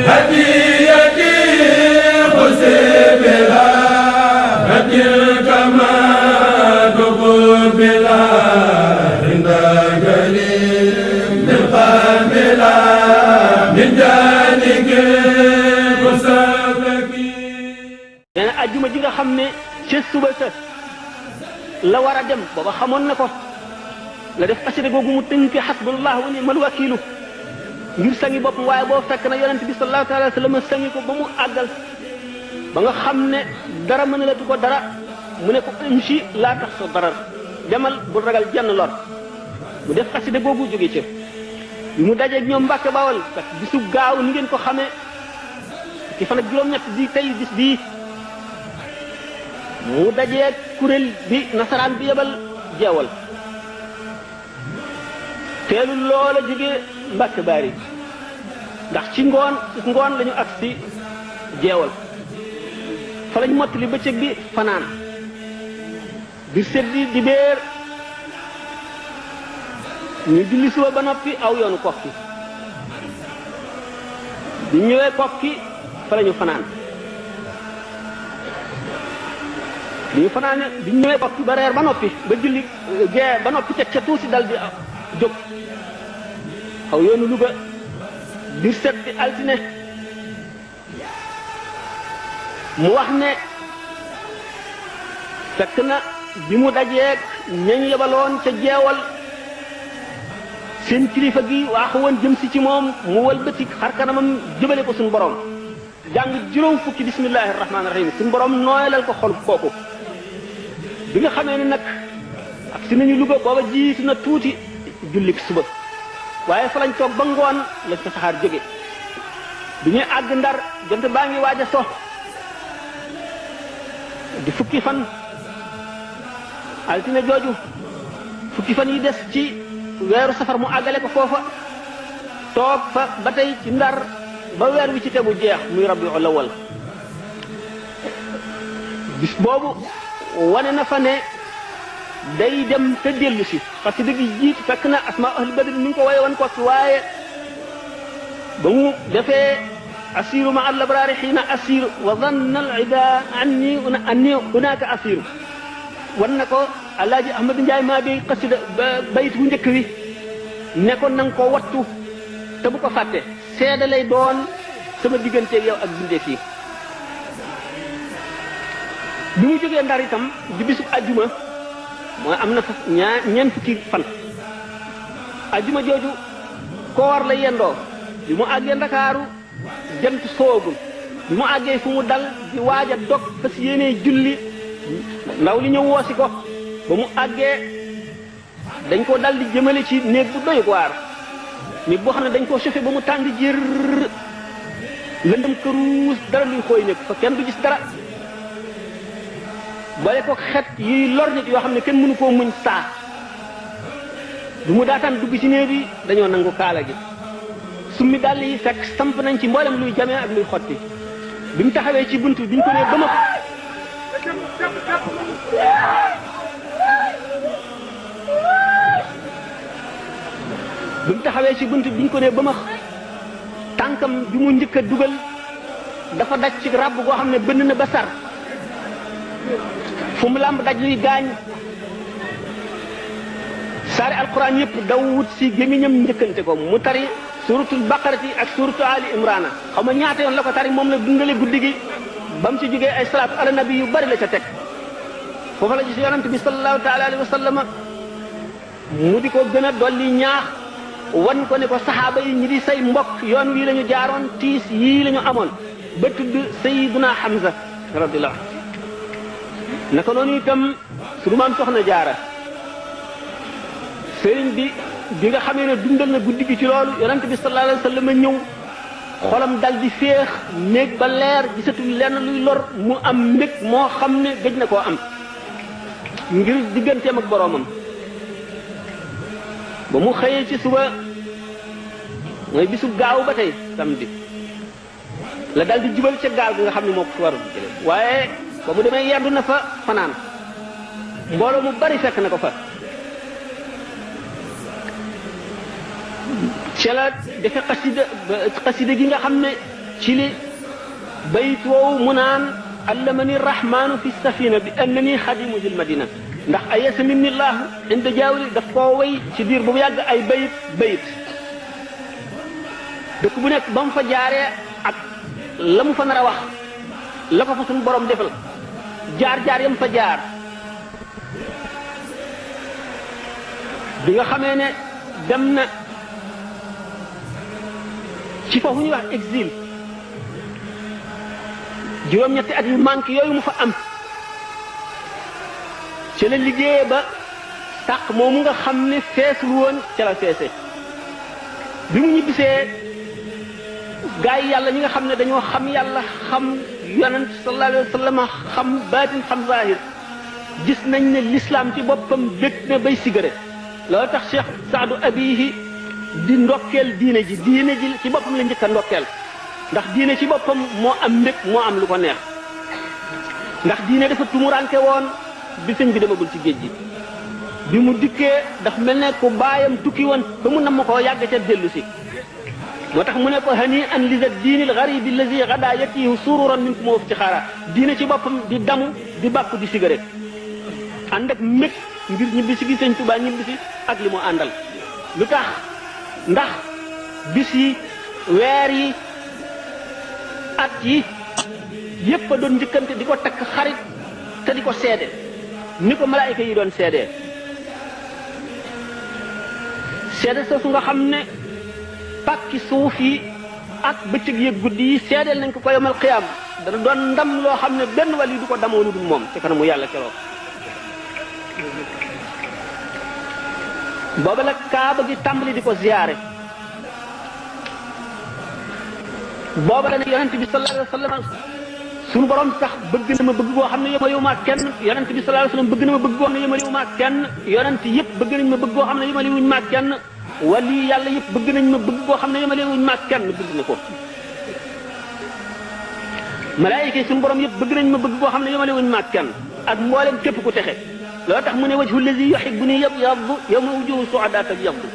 هديتي خذ nee na ajjuma ji nga xam ne ca suba sa la war a dem booba xamoon na ko la def xasida googu mu tënke xasbunallah wa ni'mal wakiilu ngir sangi bopp waaye boo fekk na yonent bi sallallahu alayhi wa sallam sangi ko ba mu àggal ba nga xam ne dara mën la tu ko dara mu ne ko imshi laa tax so darar demal bu ragal jenn lor mu def xasida googu jóge ca bi mu dajeeg ñoom Mbàkke Bawol parce que bisu gaaw ni ngeen ko xamee ci fan ak juróom-ñett di tey bis bii mu dajeeg kuréel bi nasaraan bi yebal jeewal teelu loola jóge Mbàkke Baari ndax ci ngoon lañu ak si jeewal fa lañ mottali bëccëg bi fanaan di seddi di béer ñu julli suba ba noppi aw yoonu kokki di ñëwee kokki fa lañu fanaan bi ñu fanaane bi ñu ñëwee kokki ba reer ba noppi ba julli gee ba noppi teg ca tuuti dal di jóg aw yoonu Luga di set di altine mu wax ne fekk na bi mu dajeeg ñañ yebaloon ca jeewal seen kilifa gi waaxu woon jëm si ci moom mu wëlbati xar kanamam jëmale ko suñu borom jàng juróom fukki bismillahi rahmaani rahim suñu borom nooyalal ko xol kooku bi nga xamee ne nag ak si nañu Luga booba jiitu na tuuti jullik suba waaye fa lañ toog ba ngoon la fa saxaar jóge bi ñuy àgg Ndar jant baa ngi waaj a so di fukki fan altine jooju fukki fan yi des ci weeru safar mu àggale ko foofa toog fa ba tey ci Ndar ba weer wi ci tegu jeex muy Rabiul Awwal bis boobu wane na fa ne day dem te dellu si parce que dëgg jiitu fekk na asma ahli badr mi ngi ko woye woon ko waaye ba mu defee asiru ma al abrari xiina asiru wa zanna al ida anni hunaka asiru wan na ko alaaji Ahmadu Njaay maa bi xasida bayit bu njëkk wi ne ko na nga ko wattu te bu ko fàtte seede lay doon sama digganteeg yow ak bindeef yi bi mu jógee Ndar itam di bisub ajjuma mooy am na fa ñeent fukki fan ajjuma jooju koor la yendoo bi mu àggee Ndakaaru jant soogul bi mu àggee fu mu dal di waaj a dog fas yéenee julli ndaw li ñëw woosi ko ba mu àggee dañ ko dal di jëmale ci néeg bu doy waar néeg boo xam ne dañ koo chauffé ba mu tàng jër lëndëm këruus dara luy xooy nekk fa kenn du gis dara boole ko xet yi lor nit yoo xam ne kenn mënu koo muñ saa du mu daataan dugg ci néeg bi dañoo nangu kaala gi summi dàll yi fekk samp nañ ci mboolem luy jamee ak luy xotti bi mu taxawee ci bunt bi ñu ko nee ba ma bi mu taxawee ci bunt bi ñu ko nee ba ma tànkam bi mu njëkk a dugal dafa daj ci ràbb goo xam ne bënn na ba sar fu mu làmb daj luy gaañ saari alquran yëpp daw wut si gémmiñam njëkkante ko mu tari suratul baqarati ak suratu ali imrana xaw ma ñaata yoon la ko tari moom la dundale guddi gi ba mu ci jógee ay salaatu ala nabi yu bari la ca teg foofu la gis yonent bi sallallahu taala alayhi wa sallam mu di ko gën a dolli ñaax wan ko ne ko saxaaba yi ñi di say mbokk yoon wii la ñu jaaroon tiis yii la ñu amoon ba tudd sayiduna Hamza radiyallahu naka noonu itam suñu maam soxna jaara sëriñ bi nga xamee ne dundal na guddi gi ci loolu yonent bi sallallahu alayhi wa sallam ñëw xolam dal di féex néeg ba leer gisatul lenn luy lor mu am mbég moo xam ne gëj na koo am ngir digganteem ak boroomam ba mu xëyee ci suba mooy bisu gaaw ba tey samedi la dal di jubal ca gaal gi nga xam ne moo ko fi war a jële waaye ba mu demee yendu na fa fanaan mbooloo mu bari fekk na ko fa ci la defe xasida gi nga xam ne ci li bayit woowu mu naan allamani rahmanu fi safina bi annani xadimu zil madina ndax ayesa minillah inda jaawli daf koo way ci biir bu yàgg ay bayit dëkk bu nekk ba mu fa jaaree ak la mu fa nar a wax la ko fa suñu borom defal jaar yam fa jaar bi nga xamee ne dem na ci foofu ñuy wax exil juróom-ñetti at yu manqué yooyu mu fa am ci la liggéeyee ba sàq moomu nga xam ne feesul woon ca la feese bi mu ñibbisee gaa yi yàlla ñi nga xam ne dañoo xam yàlla xam yonent sallallahu alayhi wa sallam xam baatin xam zahir gis nañ ne l'islam ci boppam bég na bay sigare loolu tax Cheikh Saadu Abihi di ndokkeel diine ji ci boppam la njëkk a ndokkeel ndax diine ci boppam moo am mbég moo am lu ko neex ndax diine dafa tumuranke woon bi sëñ bi demagul ci géej gi bi mu dikkee dafa mel ne ku baayam tukki woon ba mu nam koo yàgg ca dellu si moo tax mu ne ko hani an lisa diinil garibi allazi gada yatihu sururan min ko moo ci xaara diine ci boppam di damu di bàkku di sigare ànd ak mbég ngir ñibbisi gi sëñ Tuubaa ñibbisi ak li mu àndal lu tax ndax bis yi weer yi at yi yépp a doon njëkkante di ko takk xarit te di ko seede ni ko malaayika yi doon seedee seede soosu nga xam ne pàkki suuf yi ak bëccëg yëg guddi yi seedeel nañ ko yomal xiyaam dana doon ndam loo xam ne benn wàll yi du ko damoo lu dul moom ci kanamu yàlla keroog booba la kaaba gi tàmbali di ko ziyaare booba la ne yonent bi sallallahu alayhi wa sallam suñu borom sax bëgg na ma bëgg boo xam ne yemalewu ma kenn yonent bi sallallahu alayhi wa sallam bëgg na ma bëgg boo xam ne yemalewu ma kenn yonent yëpp bëgg nañ ma bëgg boo xam ne yemalewuñ ma kenn wali yàlla yëpp bëgg nañ ma bëgg boo xam ne yemalewuñ ma kenn bëgg na ko malaayika yi suñu borom yëpp bëgg nañ ma bëgg boo xam ne yemalewuñ ma kenn ak mboolem képp ku texe loo tax mu ne wajhu allazi yuhibbuni yabyaddu yawma wujuhu su'adaa tabyaddu